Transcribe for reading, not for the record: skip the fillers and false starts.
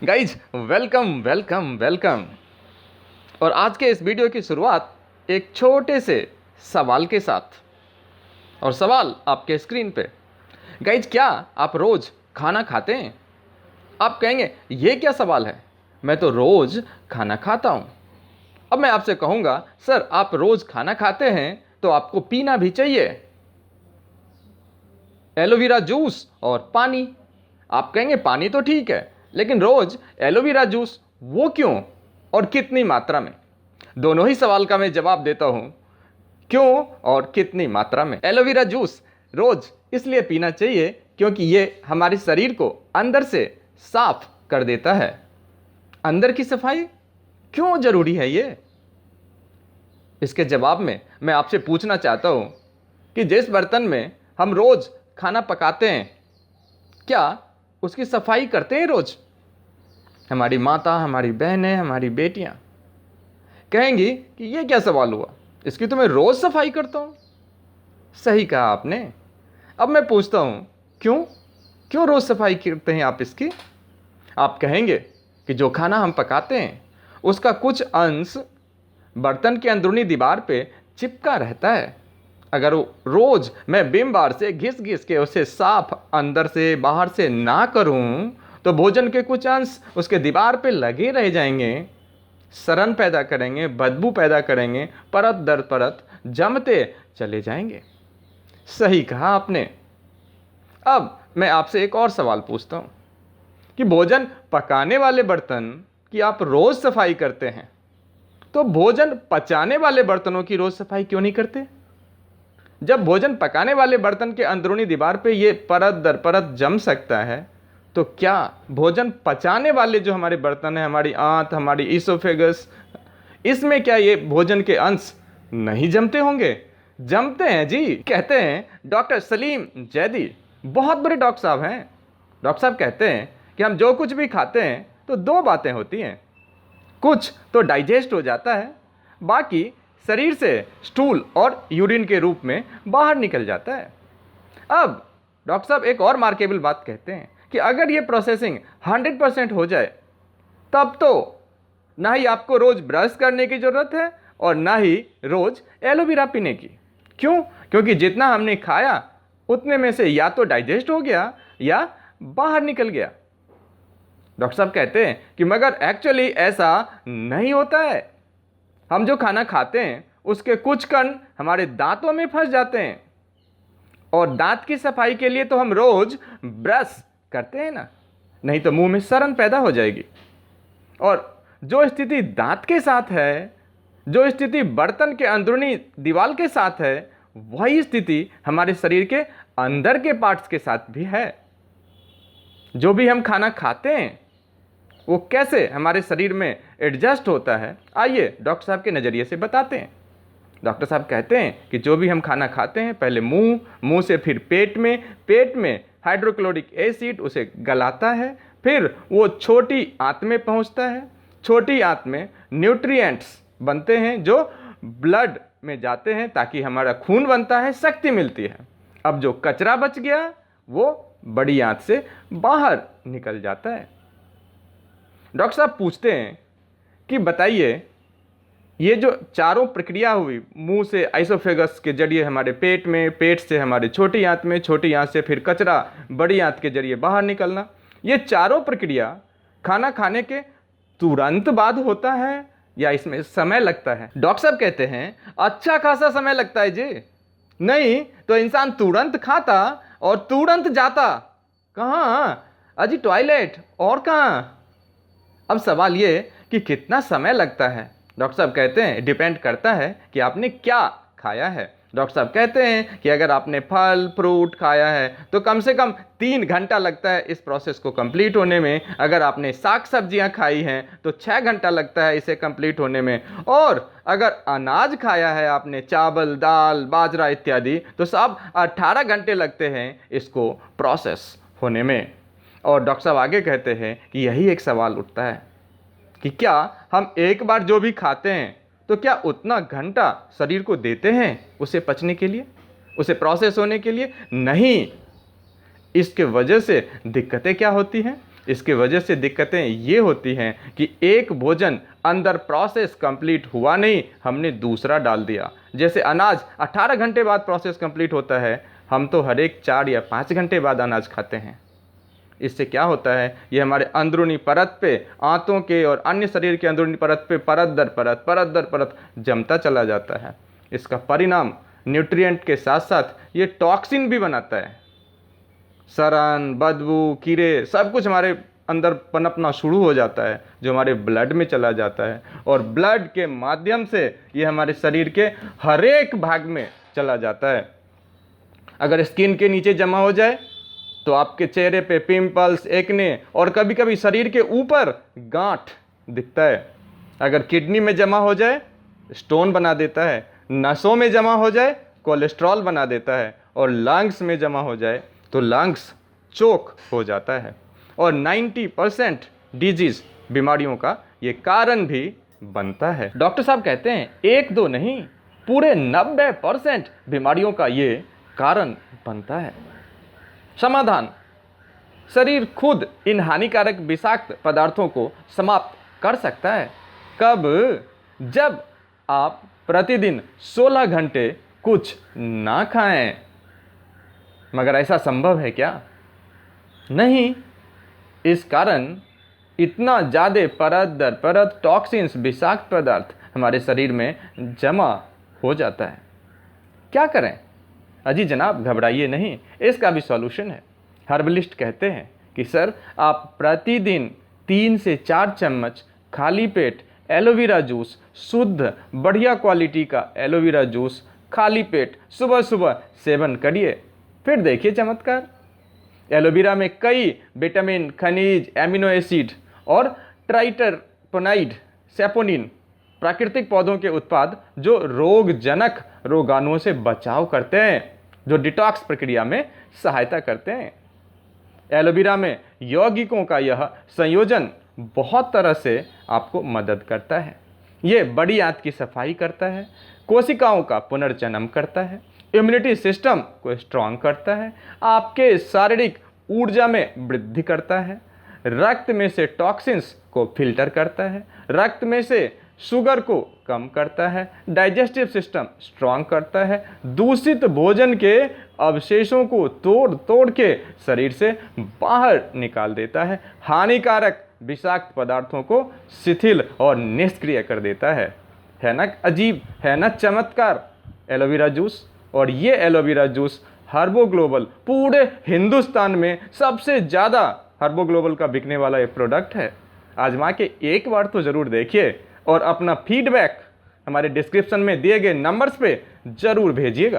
Guys welcome welcome welcome. और आज के इस वीडियो की शुरुआत एक छोटे से सवाल के साथ। और सवाल आपके स्क्रीन पे। गाइज, क्या आप रोज खाना खाते हैं? आप कहेंगे ये क्या सवाल है, मैं तो रोज खाना खाता हूं। अब मैं आपसे कहूंगा, सर आप रोज खाना खाते हैं तो आपको पीना भी चाहिए एलोवेरा जूस और पानी। आप कहेंगे पानी तो ठीक है, लेकिन रोज एलोवेरा जूस वो क्यों और कितनी मात्रा में? दोनों ही सवाल का मैं जवाब देता हूं, क्यों और कितनी मात्रा में। एलोवेरा जूस रोज इसलिए पीना चाहिए क्योंकि ये हमारे शरीर को अंदर से साफ कर देता है। अंदर की सफाई क्यों जरूरी है ये? इसके जवाब में मैं आपसे पूछना चाहता हूं कि जिस बर्तन में हम रोज खाना पकाते हैं, क्या उसकी सफाई करते हैं रोज? हमारी माता, हमारी बहनें, हमारी बेटियां कहेंगी कि ये क्या सवाल हुआ, इसकी तो मैं रोज सफाई करता हूं। सही कहा आपने। अब मैं पूछता हूं, क्यों क्यों रोज सफाई करते हैं आप इसकी? आप कहेंगे कि जो खाना हम पकाते हैं उसका कुछ अंश बर्तन के अंदरूनी दीवार पे चिपका रहता है। अगर रोज मैं विम बार से घिस घिस के उसे साफ अंदर से बाहर से ना करूं तो भोजन के कुछ अंश उसके दीवार पे लगे रह जाएंगे, सड़न पैदा करेंगे, बदबू पैदा करेंगे, परत दर परत जमते चले जाएंगे। सही कहा आपने। अब मैं आपसे एक और सवाल पूछता हूं कि भोजन पकाने वाले बर्तन की आप रोज सफाई करते हैं, तो भोजन पचाने वाले बर्तनों की रोज सफाई क्यों नहीं करते? जब भोजन पकाने वाले बर्तन के अंदरूनी दीवार पे ये परत दर परत जम सकता है, तो क्या भोजन पचाने वाले जो हमारे बर्तन हैं, हमारी आंत, हमारी ईसोफेगस, इसमें क्या ये भोजन के अंश नहीं जमते होंगे? जमते हैं जी। कहते हैं डॉक्टर सलीम जैदी, बहुत बड़े डॉक्टर साहब हैं। डॉक्टर साहब कहते हैं कि हम जो कुछ भी खाते हैं तो दो बातें होती हैं, कुछ तो डाइजेस्ट हो जाता है, बाकी शरीर से स्टूल और यूरिन के रूप में बाहर निकल जाता है। अब डॉक्टर साहब एक और मार्केबल बात कहते हैं कि अगर ये प्रोसेसिंग 100% हो जाए, तब तो ना ही आपको रोज ब्रश करने की जरूरत है और ना ही रोज एलोवेरा पीने की। क्यों? क्योंकि जितना हमने खाया उतने में से या तो डाइजेस्ट हो गया या बाहर निकल गया। डॉक्टर साहब कहते हैं कि मगर एक्चुअली ऐसा नहीं होता है। हम जो खाना खाते हैं उसके कुछ कण हमारे दांतों में फंस जाते हैं, और दांत की सफाई के लिए तो हम रोज ब्रश करते हैं ना, नहीं तो मुंह में सड़न पैदा हो जाएगी। और जो स्थिति दांत के साथ है, जो स्थिति बर्तन के अंदरूनी दीवार के साथ है, वही स्थिति हमारे शरीर के अंदर के पार्ट्स के साथ भी है। जो भी हम खाना खाते हैं वो कैसे हमारे शरीर में एडजस्ट होता है, आइए डॉक्टर साहब के नज़रिए से बताते हैं। डॉक्टर साहब कहते हैं कि जो भी हम खाना खाते हैं, पहले मुंह से फिर पेट में हाइड्रोक्लोरिक एसिड उसे गलाता है, फिर वो छोटी आंत में पहुंचता है। छोटी आंत में न्यूट्रिएंट्स बनते हैं जो ब्लड में जाते हैं ताकि हमारा खून बनता है, शक्ति मिलती है। अब जो कचरा बच गया वो बड़ी आंत से बाहर निकल जाता है। डॉक्टर साहब पूछते हैं कि बताइए, ये जो चारों प्रक्रिया हुई, मुंह से आइसोफेगस के जरिए हमारे पेट में, पेट से हमारे छोटी आंत में, छोटी आंत से फिर कचरा बड़ी आंत के जरिए बाहर निकलना, ये चारों प्रक्रिया खाना खाने के तुरंत बाद होता है या इसमें समय लगता है? डॉक्टर साहब कहते हैं अच्छा खासा समय लगता है जी। नहीं तो इंसान तुरंत खाता और तुरंत जाता कहाँ? अजी टॉयलेट, और कहाँ? अब सवाल ये कि कितना समय लगता है। डॉक्टर साहब कहते हैं डिपेंड करता है कि आपने क्या खाया है। डॉक्टर साहब कहते हैं कि अगर आपने फल फ्रूट खाया है तो कम से कम 3 घंटा लगता है इस प्रोसेस को कंप्लीट होने में। अगर आपने साग सब्जियां खाई हैं तो 6 घंटा लगता है इसे कंप्लीट होने में। और अगर अनाज खाया है आपने, चावल, दाल, बाजरा इत्यादि, तो सब 18 घंटे लगते हैं इसको प्रोसेस होने में। और डॉक्टर साहब आगे कहते हैं कि यही एक सवाल उठता है कि क्या हम एक बार जो भी खाते हैं तो क्या उतना घंटा शरीर को देते हैं उसे पचने के लिए, उसे प्रोसेस होने के लिए? नहीं। इसके वजह से दिक्कतें क्या होती हैं? इसकी वजह से दिक्कतें ये होती हैं कि एक भोजन अंदर प्रोसेस कंप्लीट हुआ नहीं, हमने दूसरा डाल दिया। जैसे अनाज 18 घंटे बाद प्रोसेस कंप्लीट होता है, हम तो हर एक 4 या 5 घंटे बाद अनाज खाते हैं। इससे क्या होता है, ये हमारे अंदरूनी परत पे, आंतों के और अन्य शरीर के अंदरूनी परत पे परत दर परत जमता चला जाता है। इसका परिणाम न्यूट्रिएंट के साथ साथ ये टॉक्सिन भी बनाता है। सड़न, बदबू, कीड़े सब कुछ हमारे अंदर पनपना शुरू हो जाता है, जो हमारे ब्लड में चला जाता है और ब्लड के माध्यम से ये हमारे शरीर के हर एक भाग में चला जाता है। अगर स्किन के नीचे जमा हो जाए तो आपके चेहरे पे पिंपल्स, एक्ने और कभी कभी शरीर के ऊपर गांठ दिखता है। अगर किडनी में जमा हो जाए स्टोन बना देता है, नसों में जमा हो जाए कोलेस्ट्रॉल बना देता है और लंग्स में जमा हो जाए तो लंग्स चोक हो जाता है। और 90% डिजीज, बीमारियों का ये कारण भी बनता है। डॉक्टर साहब कहते हैं 1-2 नहीं, पूरे 90% बीमारियों का ये कारण बनता है। समाधान, शरीर खुद इन हानिकारक विषाक्त पदार्थों को समाप्त कर सकता है। कब? जब आप प्रतिदिन 16 घंटे कुछ ना खाएं। मगर ऐसा संभव है क्या? नहीं। इस कारण इतना ज़्यादा परत दर परत टॉक्सिन्स, विषाक्त पदार्थ हमारे शरीर में जमा हो जाता है। क्या करें? अजी जनाब घबराइए नहीं, इसका भी सॉल्यूशन है। हर्बलिस्ट कहते हैं कि सर आप प्रतिदिन 3 से 4 चम्मच खाली पेट एलोवेरा जूस, शुद्ध बढ़िया क्वालिटी का एलोवेरा जूस खाली पेट सुबह सुबह सेवन करिए, फिर देखिए चमत्कार। एलोवेरा में कई विटामिन, खनिज, एमिनो एसिड और ट्राइटरपेनॉइड, सैपोनिन प्राकृतिक पौधों के उत्पाद जो रोगजनक रोगाणुओं से बचाव करते हैं, जो डिटॉक्स प्रक्रिया में सहायता करते हैं। एलोवेरा में यौगिकों का यह संयोजन बहुत तरह से आपको मदद करता है। ये बड़ी आंत की सफाई करता है, कोशिकाओं का पुनर्जन्म करता है, इम्यूनिटी सिस्टम को स्ट्रांग करता है, आपके शारीरिक ऊर्जा में वृद्धि करता है, रक्त में से टॉक्सिन्स को फिल्टर करता है, रक्त में से शुगर को कम करता है, डाइजेस्टिव सिस्टम स्ट्रांग करता है, दूषित भोजन के अवशेषों को तोड़ तोड़ के शरीर से बाहर निकाल देता है, हानिकारक विषाक्त पदार्थों को शिथिल और निष्क्रिय कर देता है। ना अजीब, है ना चमत्कार एलोवेरा जूस। और ये एलोवेरा जूस हर्बो ग्लोबल पूरे हिंदुस्तान में सबसे ज़्यादा हर्बो ग्लोबल का बिकने वाला एक प्रोडक्ट है। आजमा के एक बार तो ज़रूर देखिए और अपना फीडबैक हमारे डिस्क्रिप्शन में दिए गए नंबर्स पे ज़रूर भेजिएगा।